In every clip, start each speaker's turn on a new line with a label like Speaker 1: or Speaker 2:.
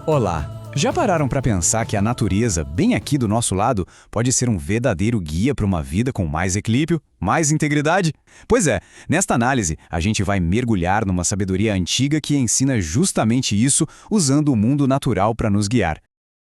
Speaker 1: Olá! Já pararam para pensar que a natureza, bem aqui do nosso lado, pode ser um verdadeiro guia para uma vida com mais equilíbrio, mais integridade? Pois é, nesta análise, a gente vai mergulhar numa sabedoria antiga que ensina justamente isso, usando o mundo natural para nos guiar.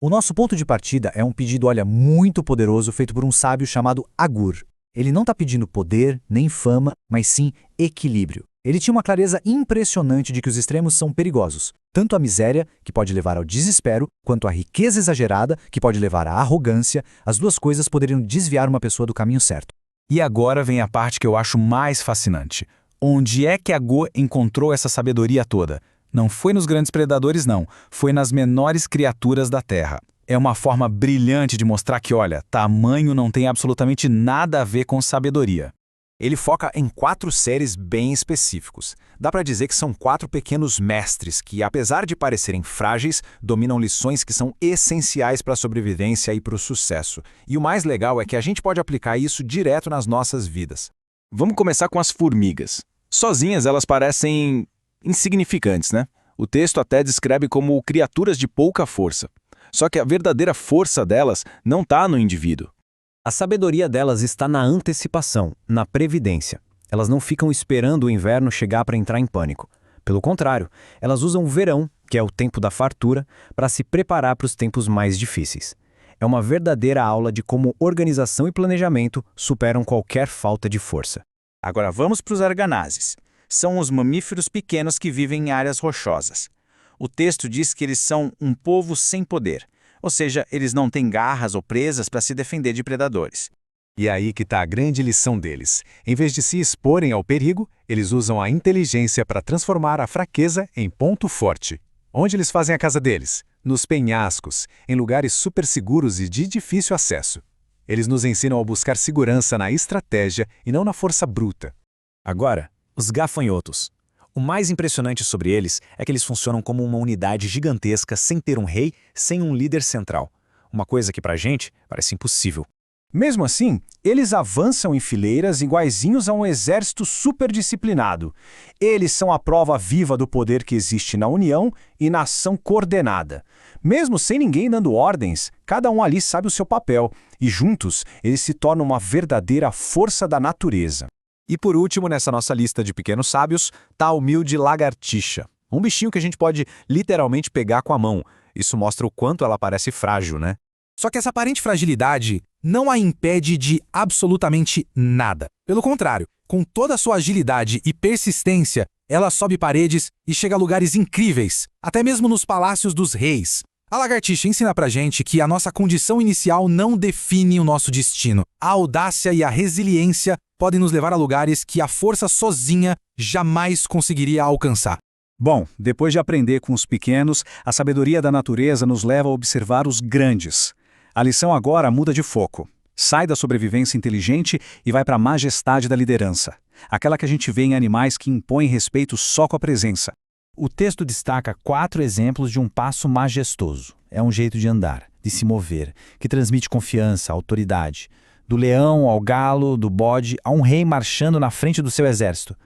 Speaker 2: O nosso ponto de partida é um pedido, muito poderoso feito por um sábio chamado Agur. Ele não está pedindo poder, nem fama, mas sim equilíbrio. Ele tinha uma clareza impressionante de que os extremos são perigosos. Tanto a miséria, que pode levar ao desespero, quanto a riqueza exagerada, que pode levar à arrogância, as duas coisas poderiam desviar uma pessoa do caminho certo.
Speaker 3: E agora vem a parte que eu acho mais fascinante. Onde é que Agur encontrou essa sabedoria toda? Não foi nos grandes predadores, não. Foi nas menores criaturas da Terra. É uma forma brilhante de mostrar que, tamanho não tem absolutamente nada a ver com sabedoria.
Speaker 4: Ele foca em 4 seres bem específicos. Dá para dizer que são 4 pequenos mestres que, apesar de parecerem frágeis, dominam lições que são essenciais para a sobrevivência e para o sucesso. E o mais legal é que a gente pode aplicar isso direto nas nossas vidas.
Speaker 3: Vamos começar com as formigas. Sozinhas elas parecem insignificantes, né? O texto até descreve como criaturas de pouca força. Só que a verdadeira força delas não está no indivíduo.
Speaker 2: A sabedoria delas está na antecipação, na previdência. Elas não ficam esperando o inverno chegar para entrar em pânico. Pelo contrário, elas usam o verão, que é o tempo da fartura, para se preparar para os tempos mais difíceis. É uma verdadeira aula de como organização e planejamento superam qualquer falta de força.
Speaker 5: Agora vamos para os arganazes. São os mamíferos pequenos que vivem em áreas rochosas. O texto diz que eles são um povo sem poder. Ou seja, eles não têm garras ou presas para se defender de predadores.
Speaker 4: E aí que está a grande lição deles. Em vez de se exporem ao perigo, eles usam a inteligência para transformar a fraqueza em ponto forte. Onde eles fazem a casa deles? Nos penhascos, em lugares super seguros e de difícil acesso. Eles nos ensinam a buscar segurança na estratégia e não na força bruta.
Speaker 2: Agora, os gafanhotos. O mais impressionante sobre eles é que eles funcionam como uma unidade gigantesca sem ter um rei, sem um líder central. Uma coisa que pra gente parece impossível.
Speaker 4: Mesmo assim, eles avançam em fileiras iguaizinhos a um exército superdisciplinado. Eles são a prova viva do poder que existe na união e na ação coordenada. Mesmo sem ninguém dando ordens, cada um ali sabe o seu papel, e juntos eles se tornam uma verdadeira força da natureza.
Speaker 3: E por último, nessa nossa lista de pequenos sábios, tá a humilde lagartixa. Um bichinho que a gente pode literalmente pegar com a mão. Isso mostra o quanto ela parece frágil, né?
Speaker 6: Só que essa aparente fragilidade não a impede de absolutamente nada. Pelo contrário, com toda a sua agilidade e persistência, ela sobe paredes e chega a lugares incríveis, até mesmo nos palácios dos reis. A lagartixa ensina pra gente que a nossa condição inicial não define o nosso destino. A audácia e a resiliência podem nos levar a lugares que a força sozinha jamais conseguiria alcançar.
Speaker 1: Bom, depois de aprender com os pequenos, a sabedoria da natureza nos leva a observar os grandes. A lição agora muda de foco. Sai da sobrevivência inteligente e vai para a majestade da liderança. Aquela que a gente vê em animais que impõem respeito só com a presença.
Speaker 2: O texto destaca 4 exemplos de um passo majestoso. É um jeito de andar, de se mover, que transmite confiança, autoridade. Do leão ao galo, do bode, a um rei marchando na frente do seu exército.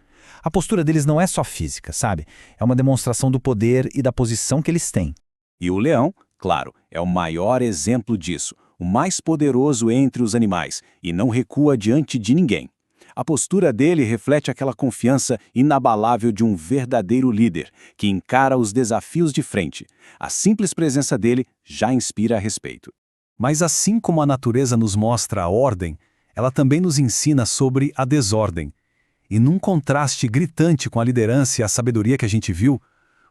Speaker 2: A postura deles não é só física, sabe? É uma demonstração do poder e da posição que eles têm.
Speaker 3: E o leão, claro, é o maior exemplo disso. O mais poderoso entre os animais e não recua diante de ninguém. A postura dele reflete aquela confiança inabalável de um verdadeiro líder, que encara os desafios de frente. A simples presença dele já inspira respeito.
Speaker 1: Mas assim como a natureza nos mostra a ordem, ela também nos ensina sobre a desordem. E num contraste gritante com a liderança e a sabedoria que a gente viu,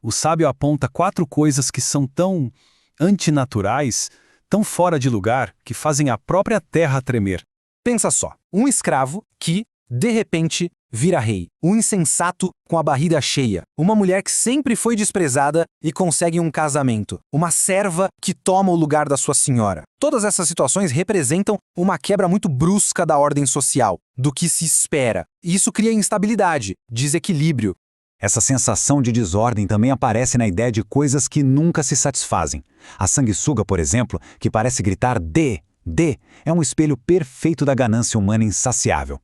Speaker 1: o sábio aponta 4 coisas que são tão antinaturais, tão fora de lugar, que fazem a própria terra tremer.
Speaker 6: Pensa só, um escravo que, de repente, vira rei. Um insensato com a barriga cheia. Uma mulher que sempre foi desprezada e consegue um casamento. Uma serva que toma o lugar da sua senhora. Todas essas situações representam uma quebra muito brusca da ordem social, do que se espera. E isso cria instabilidade, desequilíbrio.
Speaker 4: Essa sensação de desordem também aparece na ideia de coisas que nunca se satisfazem. A sanguessuga, por exemplo, que parece gritar "dê", é um espelho perfeito da ganância humana insaciável.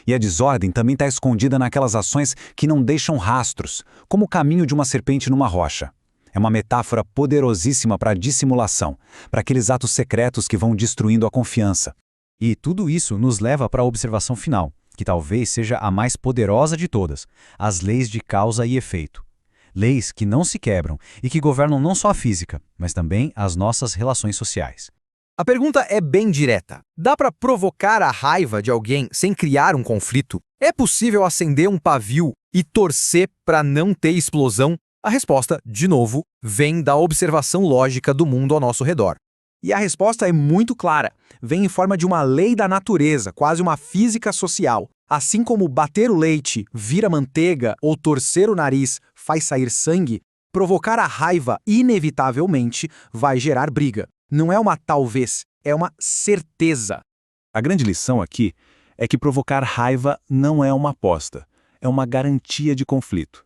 Speaker 4: E a desordem também está escondida naquelas ações que não deixam rastros, como o caminho de uma serpente numa rocha.
Speaker 1: É uma metáfora poderosíssima para a dissimulação, para aqueles atos secretos que vão destruindo a confiança.
Speaker 2: E tudo isso nos leva para a observação final, que talvez seja a mais poderosa de todas: as leis de causa e efeito. Leis que não se quebram e que governam não só a física, mas também as nossas relações sociais.
Speaker 7: A pergunta é bem direta. Dá para provocar a raiva de alguém sem criar um conflito? É possível acender um pavio e torcer para não ter explosão? A resposta, de novo, vem da observação lógica do mundo ao nosso redor.
Speaker 5: E a resposta é muito clara. Vem em forma de uma lei da natureza, quase uma física social. Assim como bater o leite vira manteiga ou torcer o nariz faz sair sangue, provocar a raiva inevitavelmente vai gerar briga. Não é uma talvez, é uma certeza.
Speaker 3: A grande lição aqui é que provocar raiva não é uma aposta, é uma garantia de conflito.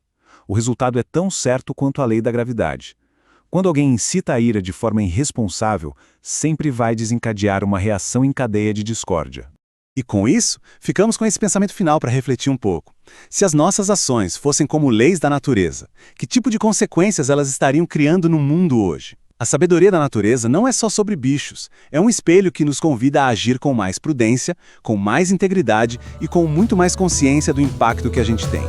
Speaker 3: O resultado é tão certo quanto a lei da gravidade. Quando alguém incita a ira de forma irresponsável, sempre vai desencadear uma reação em cadeia de discórdia.
Speaker 1: E com isso, ficamos com esse pensamento final para refletir um pouco. Se as nossas ações fossem como leis da natureza, que tipo de consequências elas estariam criando no mundo hoje? A sabedoria da natureza não é só sobre bichos, é um espelho que nos convida a agir com mais prudência, com mais integridade e com muito mais consciência do impacto que a gente tem.